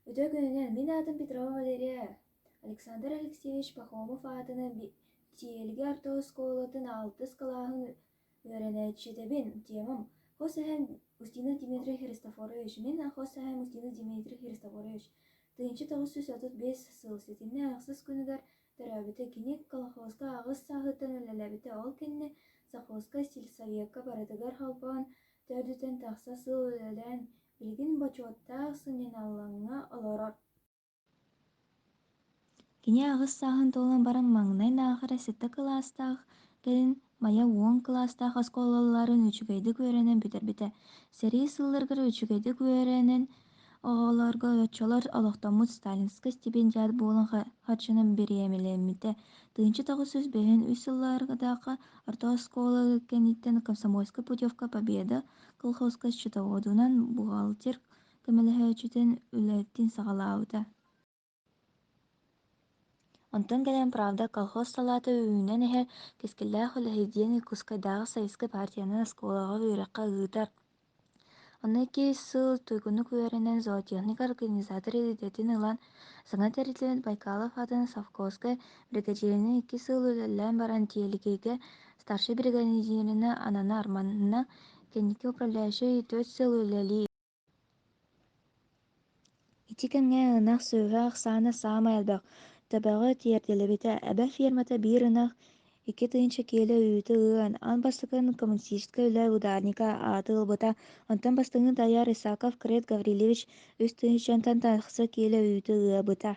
Өтө күнүнен мен атын Петрова Валерия. Александр Алексеевич Пахомов атыны тиелги артосколатын алтыс калаахын үөрэнэччитебин темам Хосэхэм Устинов Дмитрий Христофорович. Мен Хосэхэм Устинов Дмитрий Христофорович. Тыынчы 935 сыл сетинне аксыз күнүгер төрөбүтэ кини колхозга агыс саахыттан үлэлэбите ол кинне совхозга сельсоветка барытыгар халпаан төрдүтен тахса сыл үлэлэн билигин бочуоттаах сынньыналлаҥҥа олорор. Кини агыс сааһын толан баран маҥнай наахара сетте кылаастаах кэлин мая уон кылаастаах оскуолалларын үчүгэйдик үөрэнэн бүтэрбитэ. Сэрии сылларгар үчүгэйдик үөрэнэн оҕолорго өччолор олохтоммут сталинскай стипендиат буолан харчынан бириэмэлэммитэ. Тыынчы 905 үс сыллардаахха ортооскуола кэнниттэн комсомольская путевка Победа колхозга счетоводунан бухгалтер көмөлөһөөчүтэн үлэттин саҕалаабыта. Онтон кэлэн Правда колхоз салааты үүнэн эһэ кискиллээх үлэһидиэн Кускайдааҕы Советскай партиянын оскуолаҕа үөрэххэ ыытар. Онно 2 сыл туйгунук үөрэнэн зоотехник организатор илиитэтин ылан саҥа тэрилэн Байкалов атын совхозга бригадирини 2 сыл үлэлээн баран тиэлигиге старший бригадирина Анана Арманна кэнники управляющий 4 сыл үлэлии. Ити кэмҥэ ынах сыыһаах саана саамай албах табаҕы тиэрдэлэбитэ эбэ фермата биир ынах 2 тыынча киэлэ үүтэ ыан ан бастакын коммунистическа үлэ ударника ааты ылбыта. Онтон бастыҥҥы Даяр Исаков Крет Гаврилевич үс тыынчантан тахса киэлэ үүтэ ыабыта.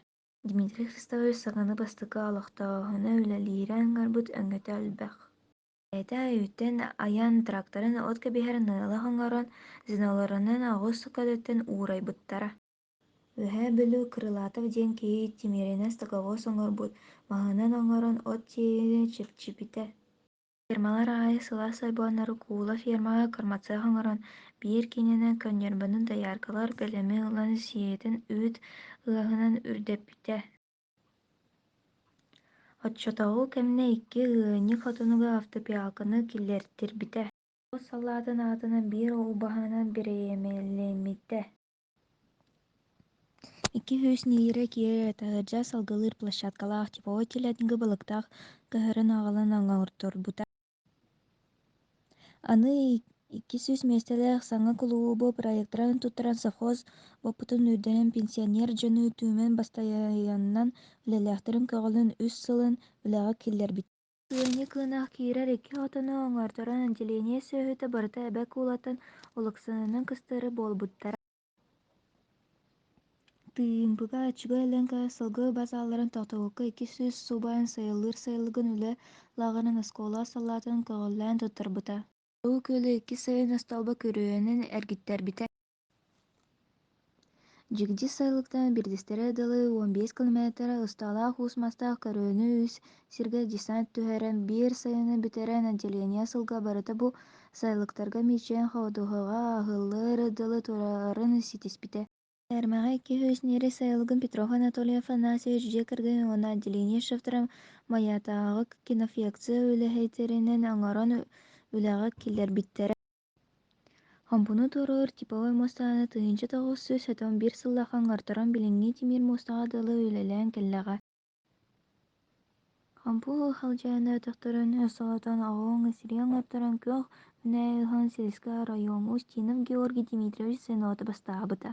Дмитрий Христович саҕаны бастыка олохтооһуна үлэлиирэн гарбыт өҥөтө өлбөх. Эта үттэн аян тракторын от кэбиһэр ныалах оҥорон зыналарынан оҕус көлөттөн уурайбыттара. Үһэ бүлү Крылатов диэн киһи Тимирина Стаговоз оҥорбут, маһынан оҥорон от тиийини чэпчибитэ. Фермалар аайы сылаас ойбуоннары куула фермаға кормацыах оҥорон биир кининэн көнньөрбөнүн дояркалар бэлэми ылан сиэтин үүт ыаһынан үрдэппитэ. Отчотоҕу кэмнэ 2 ыанньык хотунуга автопиалканы киллэртирбитэ. Ол салаатын аатынан биир убаһынан бириэмэлэммитэ. 2 хүүс ниира киирэ таһырдьа салгылыыр площадкалаах типовой телятньыгы балыктаах кыһырын аҕалан оҥорторбута. Аны 2 сүс миэстэлээх саҥа кулуубу проекттарын туттаран совхоз боппутун үрдэнэн пенсионер дьону түүмэн бастайаннан үлэлээхтэрин көҕөлүн үс сылын үлэҕэ киллэрбит. Ыанньык кыынаах киирэр 2 хотону оҥорторон отделение сүөһүтэ барыта эбэ куулаттан улаксанынан кыстары буолбуттара. Тыымпыга ачыга Эленка сылгы базааларын тохтоҕукка 2 сүс субаан сайыллыыр сайыллыгын үлэ лааҕынан оскуола саллаатын көҕөллээн туттарбыта. Ол күөлэ 2 сайын остолбо көрүөнэн эргиттэрбитэ. Дьигди сайылыктан бирдистерэ дылы 15 километра ыстаалаах уус-мастаах көрөөнү үс сиргэ десант түһэрэн биир сайыны бүтэрэн отделение сылга барыта бу сайылыктарга миичээн хоодуһаҕа аһыллыар дылы турарын ситиспитэ. Эрмэҕэ 2 хүүс ниэри сайылыгын Петров Анатолий Афанасьевич дьиэ кэргэн уонна отделение шефтара маятааҕы киноффекция үлэһэйдэринэн оҥорон үлэҕэ киллэрбиттэрэ. Хомпуну турур типовой мустааны тыынча 971 сыллаах оҥорторон билиҥҥи Тимир мустаҕа дылы үлэлээн кэллэҕэ. Хомпу халдьаана өтөхтөрөн өссөҕөтөн оҕуоҥ сири оҥорторон күөх үнээй ыһан сельская району Устинов Георгий Дмитриевич сыноото бастаабыта.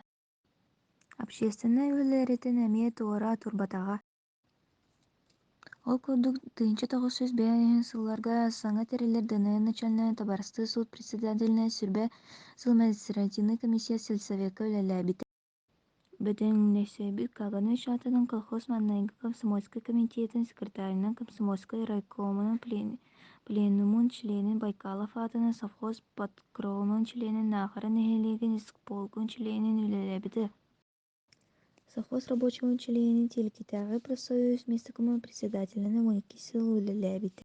Общественный үлэлэритин эмиэ туора турбатаҕа. Ол курдук тыынча 905 сылларга саҥа тэрилэр ДНР начальная табарыстыы суд председателине сүрбэ сыл административный комиссия сельсоветка үлэлээбитэ. Бөтөннөсөйбүт Каганович атынан колхоз маннайгы комсомольской комитетин секретарынан комсомольской райкомунун пленумун членин Байкалов атынан совхоз подкромунун членин наахара нэһиилиигин исполкун членин үлэлээбитэ. Совхоз рабочиймун членин Телькитагы профсоюз местокомун председателинен 12 сыл үлэлээбитэ.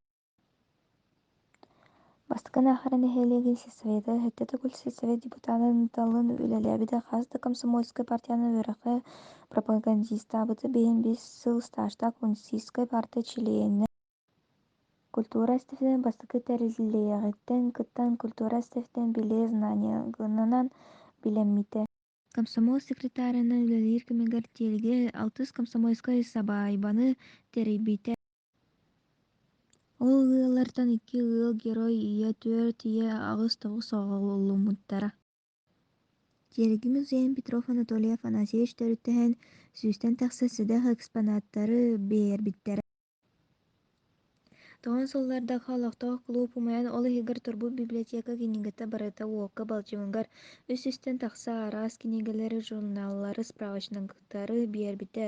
Бастакын наахара нэһиилиигин сельсовета хөттө түгүл сельсовет депутатын талын үлэлээбитэ. Хас да комсомольской партиянын үөрэххэ пропагандистабыты 5 сыл стажта коммунистической партия члены. Культура стефтен бастакы тэрилээҕиттэн кыттан культура стефтен билээ знаниягынан билэммитэ. Комсомол секретарына үлелер кемегер телге алтыс комсомольскай сабайбаны терибите. Ол ыаллартан 2 ыал герой ия 4 ия агыс тоғыз оҕолумуттара. Телеги музейин Петров Анатолий Афанасьевич төрүттөһөн сүүстен тахса сыдах экспонаттары биэрбиттэрэ. Тоҕон соллардах холохтоох клуб умайан ол иһигэр турбут библиотека кинигэтэ барыта уокка балдьыҥыгар үс-үстэн тахса араас кинигэлэри, журналлары, справочнигтары биэрбитэ.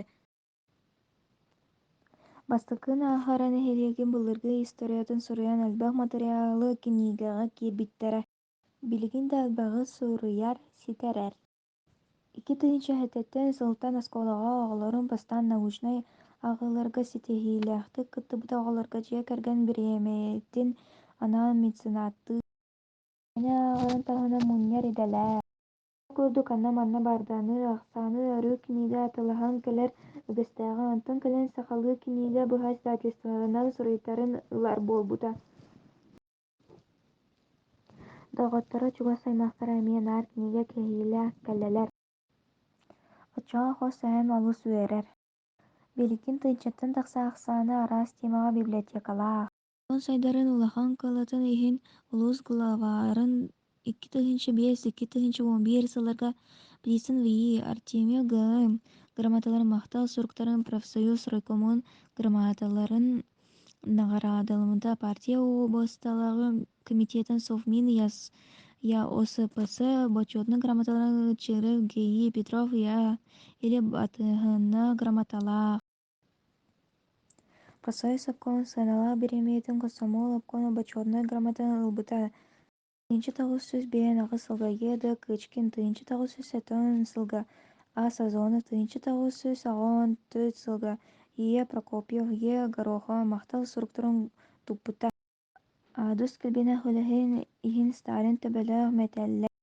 Бастакын аахаран эһэлиэгин былыргы историятын суруйан албах материалы кинигэҕэ киирбиттэрэ. Билигин да албаҕы сурuyар, ситэрэр. 2 тыынча хэтэттэн сылтан оскуолаҕа оҕолорун бастаан научный аҕыларга ситиһиилээхтик кыттыбыта оҕолорго дьиэ кэргэн бириэмиэтин анаан меценаттыы эне ааҕырын таһына мунньар идэлээ. Курдук анна-манна бардааны ахсааны өрүү книга атылаһан кэлэр ыгыстааҕа онтон кэлэн сахалыы книга быһа издательствоһунан суруйдарын ылар буолбута. Доҕотторо чугас саймахтара эмиэ наар книга киһиилээх кэллэлэр. Оччоҕо хос сэһэн олус үөрэр. Билигин тыынчаттан тахса ахсааны араас тиэмэҕэ библиотекалаах. Он сайдарын улахан кылатын иһин улуус главарын 2005-2011 сылларга Птицын ВИИ, Артемий ГМ грамоталарын, мактал суруктарын, профсоюз райкомун грамоталарын наградалымыта партия областагы комитетин Совмин я ОСПС почетный грамоталарын Чирев ГИ Петров я или батыһына грамоталаах. Профсоюз обком сыаналаах биремиэтин комсомол обком почетный грамотаны ылбыта. Тыынчы тоҕус сүс биэн агыс сылга Е. Д. Кычкин, тыынчы тоҕус сүс сетон сылга А. Сазонов, тыынчы тоҕус сүс оҕон төт сылга Е. Прокопьев, Е. Горохов мактал суруктарын туппута. Аадус кэлбинэх үлэһин иһин Сталин төбөлөөх мэтэллэр.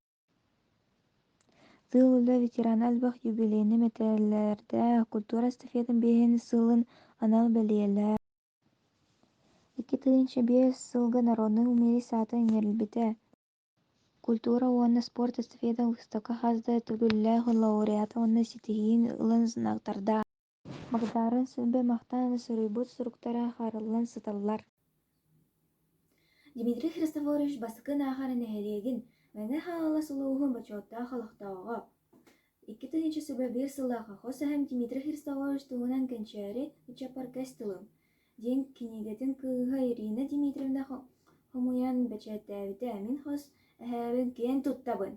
Тыал үлэ ветераны албах юбилейны мэтэллэрдээх культура эстафетын биэһин сылын анал бэлиэлээр. 2005 сылга народный умелец саата эҥерилбитэ. Культура уонна спорт эстафета Выставка хазда төгүллээх лауреата уонна ситиһиин ылан сынактардаах. Магдарын сүнбэ махтан суруйбут суруктара харыллан сыталлар. Дмитрий Христофорович бастакын аахарын эһэлиэгин мэҥэ хаалла сулууһун бачуоттаах холохтоҕо. 2001 сыллаах хос эһэм Дмитрий Христофорович туһунан кэнчээриычапар кэс тылым диэн кинигэтин кыыһа Ирина Дмитриевна хомуян бэчээттээбитэ. Мин хос эһээбин киэн туттабын.